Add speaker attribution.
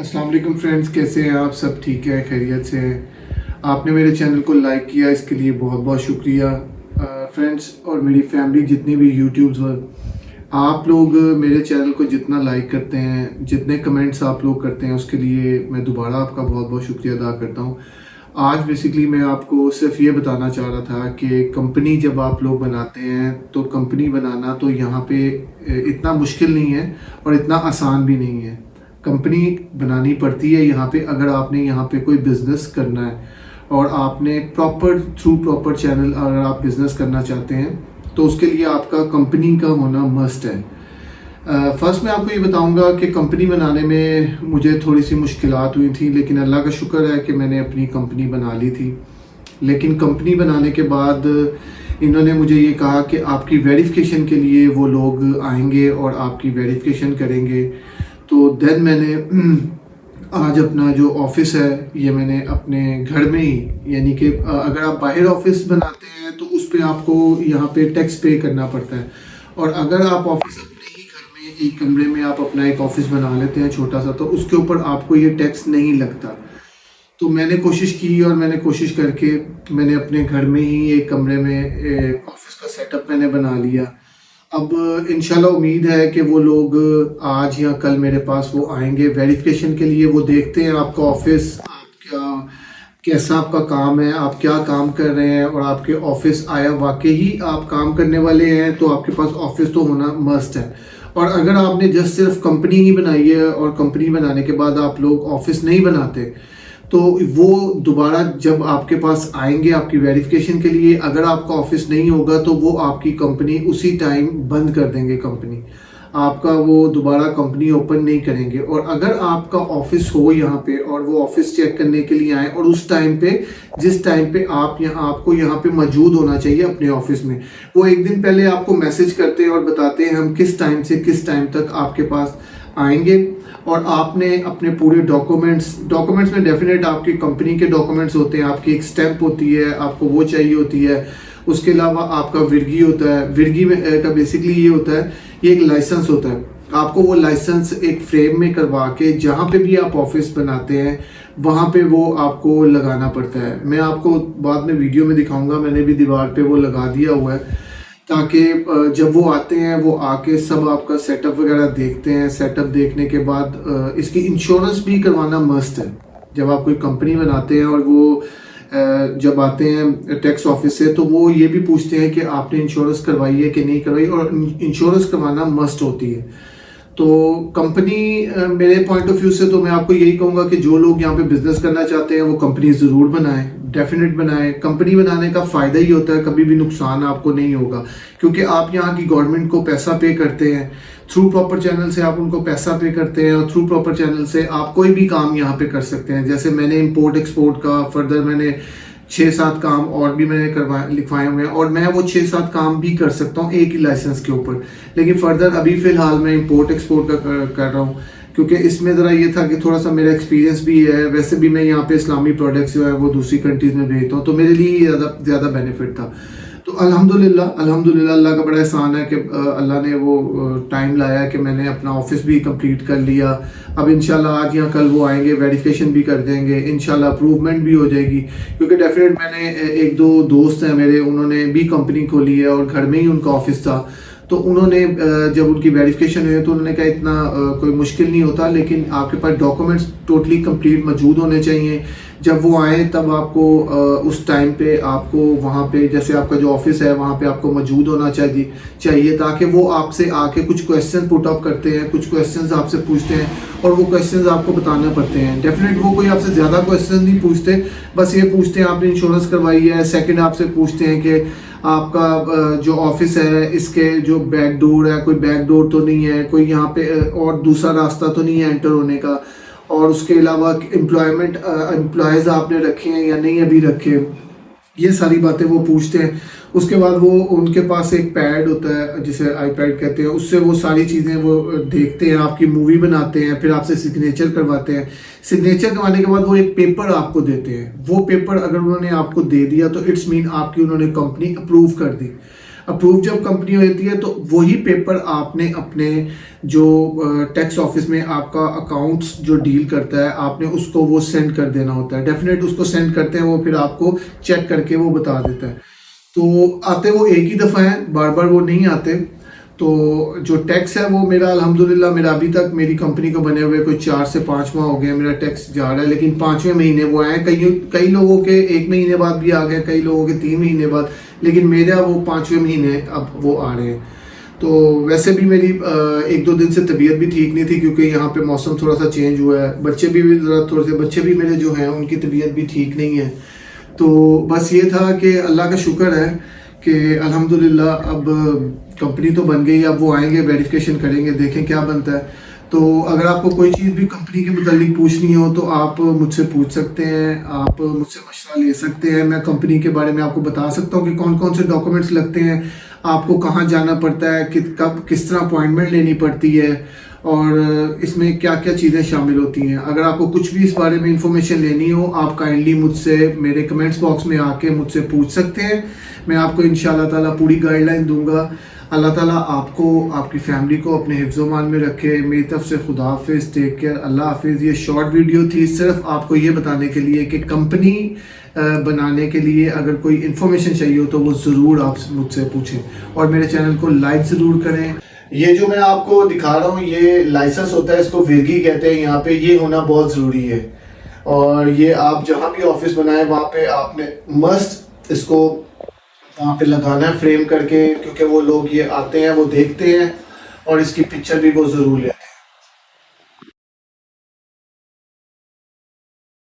Speaker 1: अस्सलाम वालेकुम फ्रेंड्स, कैसे हैं आप? सब ठीक है, खैरियत से हैं? आपने मेरे चैनल को लाइक किया, इसके लिए बहुत बहुत शुक्रिया। फ्रेंड्स और मेरी फैमिली जितने भी यूट्यूब्स आप लोग मेरे चैनल को जितना लाइक करते हैं, जितने कमेंट्स आप लोग करते हैं, उसके लिए मैं दोबारा आपका बहुत बहुत शुक्रिया अदा करता हूँ। आज बेसिकली मैं आपको सिर्फ ये बताना चाह रहा था कि कंपनी जब आप लोग बनाते हैं तो कंपनी बनाना तो यहाँ पे इतना मुश्किल नहीं है और इतना आसान भी नहीं है। कंपनी बनानी पड़ती है यहाँ पे अगर आपने यहाँ पे कोई बिज़नेस करना है और आपने थ्रू प्रॉपर चैनल अगर आप बिज़नेस करना चाहते हैं तो उसके लिए आपका कंपनी का होना मस्ट है। फर्स्ट मैं आपको ये बताऊंगा कि कंपनी बनाने में मुझे थोड़ी सी मुश्किलात हुई थी, लेकिन अल्लाह का शुक्र है कि मैंने अपनी कंपनी बना ली थी। लेकिन कंपनी बनाने के बाद इन्होंने मुझे ये कहा कि आपकी वेरिफिकेशन के लिए वो लोग आएंगे और आपकी वेरिफिकेशन करेंगे। तो देन मैंने आज अपना जो ऑफिस है ये मैंने अपने घर में ही, यानी कि अगर आप बाहर ऑफिस बनाते हैं तो उस पर आपको यहाँ पे टैक्स पे करना पड़ता है, और अगर आप ऑफिस अपने ही घर में एक कमरे में आप अपना एक ऑफिस बना लेते हैं छोटा सा, तो उसके ऊपर आपको ये टैक्स नहीं लगता। तो मैंने कोशिश की और मैंने कोशिश करके मैंने अपने घर में ही एक कमरे में ऑफिस का सेटअप मैंने बना लिया। अब इंशाल्लाह उम्मीद है कि वो लोग आज या कल मेरे पास वो आएंगे वेरिफिकेशन के लिए। वो देखते हैं आपका ऑफिस, आप कैसा आपका काम है, आप क्या काम कर रहे हैं, और आपके ऑफिस आया वाकई ही आप काम करने वाले हैं तो आपके पास ऑफिस तो होना मस्ट है। और अगर आपने जस्ट सिर्फ कंपनी ही बनाई है और कंपनी बनाने के बाद आप लोग ऑफिस नहीं बनाते तो वो दोबारा जब आपके पास आएंगे आपकी वेरिफिकेशन के लिए, अगर आपका ऑफिस नहीं होगा तो वो आपकी कंपनी उसी टाइम बंद कर देंगे। कंपनी आपका वो दोबारा कंपनी ओपन नहीं करेंगे। और अगर आपका ऑफिस हो यहाँ पे और वो ऑफिस चेक करने के लिए आए और उस टाइम पे जिस टाइम पे आपको यहाँ पे मौजूद होना चाहिए अपने ऑफिस में, वो एक दिन पहले आपको मैसेज करते हैं और बताते हैं हम किस टाइम से किस टाइम तक आपके पास आएंगे। और आपने अपने पूरे डॉक्यूमेंट्स में डेफिनेट आपकी कंपनी के डॉक्यूमेंट्स होते हैं, आपकी एक स्टैंप होती है, आपको वो चाहिए होती है। उसके अलावा आपका विरगी होता है। विरगी में का बेसिकली ये होता है, ये एक लाइसेंस होता है। आपको वो लाइसेंस एक फ्रेम में करवा के जहाँ पे भी आप ऑफिस बनाते हैं वहाँ पे वो आपको लगाना पड़ता है। मैं आपको बाद में वीडियो में दिखाऊंगा, मैंने भी दीवार पे वो लगा दिया हुआ है ताकि जब वो आते हैं वो आके सब आपका सेटअप वगैरह देखते हैं। सेटअप देखने के बाद इसकी इंश्योरेंस भी करवाना मस्ट है। जब आप कोई कंपनी बनाते हैं और वो जब आते हैं टैक्स ऑफिस से तो वो ये भी पूछते हैं कि आपने इंश्योरेंस करवाई है कि नहीं करवाई, और इंश्योरेंस करवाना मस्ट होती है। तो कंपनी मेरे पॉइंट ऑफ व्यू से तो मैं आपको यही कहूँगा कि जो लोग यहाँ पे बिजनेस करना चाहते हैं वो कंपनी ज़रूर बनाएं, डेफिनेट बनाएं। कंपनी बनाने का फ़ायदा ही होता है, कभी भी नुकसान आपको नहीं होगा, क्योंकि आप यहाँ की गवर्नमेंट को पैसा पे करते हैं। थ्रू प्रॉपर चैनल से आप उनको पैसा पे करते हैं और थ्रू प्रॉपर चैनल से आप कोई भी काम यहाँ पे कर सकते हैं। जैसे मैंने इम्पोर्ट एक्सपोर्ट का फर्दर मैंने 6-7 काम और भी मैंने लिखवाए हुए हैं, और मैं वो 6-7 काम भी कर सकता हूँ एक ही लाइसेंस के ऊपर। लेकिन फर्दर अभी फ़िलहाल मैं इंपोर्ट एक्सपोर्ट का कर रहा हूँ, क्योंकि इसमें ज़रा ये था कि थोड़ा सा मेरा एक्सपीरियंस भी है। वैसे भी मैं यहाँ पे इस्लामी प्रोडक्ट्स जो है वो दूसरी कंट्रीज़ में भेजता हूँ, तो मेरे लिए ज़्यादा बेनिफिट था। तो अल्हम्दुलिल्लाह अल्लाह का बड़ा एहसान है कि अल्लाह ने वो टाइम लाया कि मैंने अपना ऑफिस भी कंप्लीट कर लिया। अब इंशाल्लाह आज या कल वो आएंगे, वेरिफिकेशन भी कर देंगे, इंशाल्लाह अप्रूवमेंट भी हो जाएगी। क्योंकि डेफिनेट मैंने एक दो दोस्त हैं मेरे, उन्होंने भी कंपनी खोली है और घर में ही उनका ऑफिस था। तो उन्होंने जब उनकी वेरिफिकेशन हुई तो उन्होंने कहा इतना कोई मुश्किल नहीं होता, लेकिन आपके पास डॉक्यूमेंट्स टोटली कंप्लीट मौजूद होने चाहिए। जब वो आए तब आपको उस टाइम पे आपको वहाँ पे जैसे आपका जो ऑफिस है वहाँ पे आपको मौजूद होना चाहिए ताकि वो आपसे आके कुछ क्वेश्चन पुट अप करते हैं, कुछ क्वेश्चंस आपसे पूछते हैं और वो क्वेश्चंस आपको बताना पड़ते हैं। डेफिनेट वो कोई आपसे ज़्यादा क्वेश्चन नहीं पूछते, बस ये पूछते हैं आपने इंश्योरेंस करवाई है। सेकेंड आपसे पूछते हैं कि आपका जो ऑफिस है इसके जो बैक डोर है, कोई बैक डोर तो नहीं है, कोई यहाँ पे और दूसरा रास्ता तो नहीं है एंटर होने का, और उसके अलावा एम्प्लॉयज़ आपने रखे हैं या नहीं अभी रखे, ये सारी बातें वो पूछते हैं। उसके बाद वो उनके पास एक पैड होता है जिसे आईपैड कहते हैं, उससे वो सारी चीज़ें वो देखते हैं, आपकी मूवी बनाते हैं, फिर आपसे सिग्नेचर करवाते हैं। सिग्नेचर करवाने के बाद वो एक पेपर आपको देते हैं। वो पेपर अगर उन्होंने आपको दे दिया तो इट्स मीन आपकी उन्होंने कंपनी अप्रूव कर दी। अप्रूव जब कंपनी होती है तो वही पेपर आपने अपने जो टैक्स ऑफिस में आपका अकाउंट्स जो डील करता है आपने उसको वो सेंड कर देना होता है। डेफिनेट उसको सेंड करते हैं, वो फिर आपको चेक करके वो बता देता है। तो आते वो एक ही दफ़ा है, बार बार वो नहीं आते। तो जो टैक्स है वो मेरा अल्हम्दुलिल्लाह मेरा अभी तक मेरी कंपनी को बने हुए कोई 4 से 5 माह हो गए मेरा टैक्स जा रहा है, लेकिन 5वें महीने वो आए। कई लोगों के 1 महीने बाद भी आ गए, कई लोगों के 3 महीने बाद, लेकिन मेरा वो 5वें महीने अब वो आ रहे हैं। तो वैसे भी मेरी 1-2 दिन से तबीयत भी ठीक नहीं थी, क्योंकि यहाँ पे मौसम थोड़ा सा चेंज हुआ है। बच्चे भी थोड़े से बच्चे भी मेरे जो हैं उनकी तबीयत भी ठीक नहीं है। तो बस ये था कि अल्लाह का शुक्र है कि अल्हम्दुलिल्लाह अब कंपनी तो बन गई, अब वो आएंगे वेरिफिकेशन करेंगे, देखें क्या बनता है। तो अगर आपको कोई चीज़ भी कंपनी के मुतालिक पूछनी हो तो आप मुझसे पूछ सकते हैं, आप मुझसे मशवरा ले सकते हैं। मैं कंपनी के बारे में आपको बता सकता हूँ कि कौन कौन से डॉक्यूमेंट्स लगते हैं, आपको कहाँ जाना पड़ता है, कब किस तरह अपॉइंटमेंट लेनी पड़ती है, और इसमें क्या क्या चीज़ें शामिल होती हैं। अगर आपको कुछ भी इस बारे में इंफॉर्मेशन लेनी हो, आप काइंडली मुझसे मेरे कमेंट्स बॉक्स में आके मुझसे पूछ सकते हैं। मैं आपको इंशाल्लाह ताला पूरी गाइडलाइन दूंगा। अल्लाह ताला आपको, आपकी फैमिली को अपने हिफ्ज़-ओ-मान में रखे। मेरी तरफ से खुदा हाफिज़, टेक केयर, अल्लाह हाफिज़। ये शॉर्ट वीडियो थी सिर्फ आपको ये बताने के लिए कि कंपनी बनाने के लिए अगर कोई इन्फॉर्मेशन चाहिए हो तो वो ज़रूर आप मुझसे पूछें, और मेरे चैनल को लाइक ज़रूर करें। ये जो मैं आपको दिखा रहा हूँ ये लाइसेंस होता है, इसको विरगी कहते हैं यहाँ पे। ये होना बहुत ज़रूरी है, और ये आप जहाँ भी ऑफिस बनाए वहाँ पे आपने मस्ट इसको वहाँ पे लगाना है फ्रेम करके, क्योंकि वो लोग ये आते हैं वो देखते हैं और इसकी पिक्चर भी वो ज़रूर लेते हैं।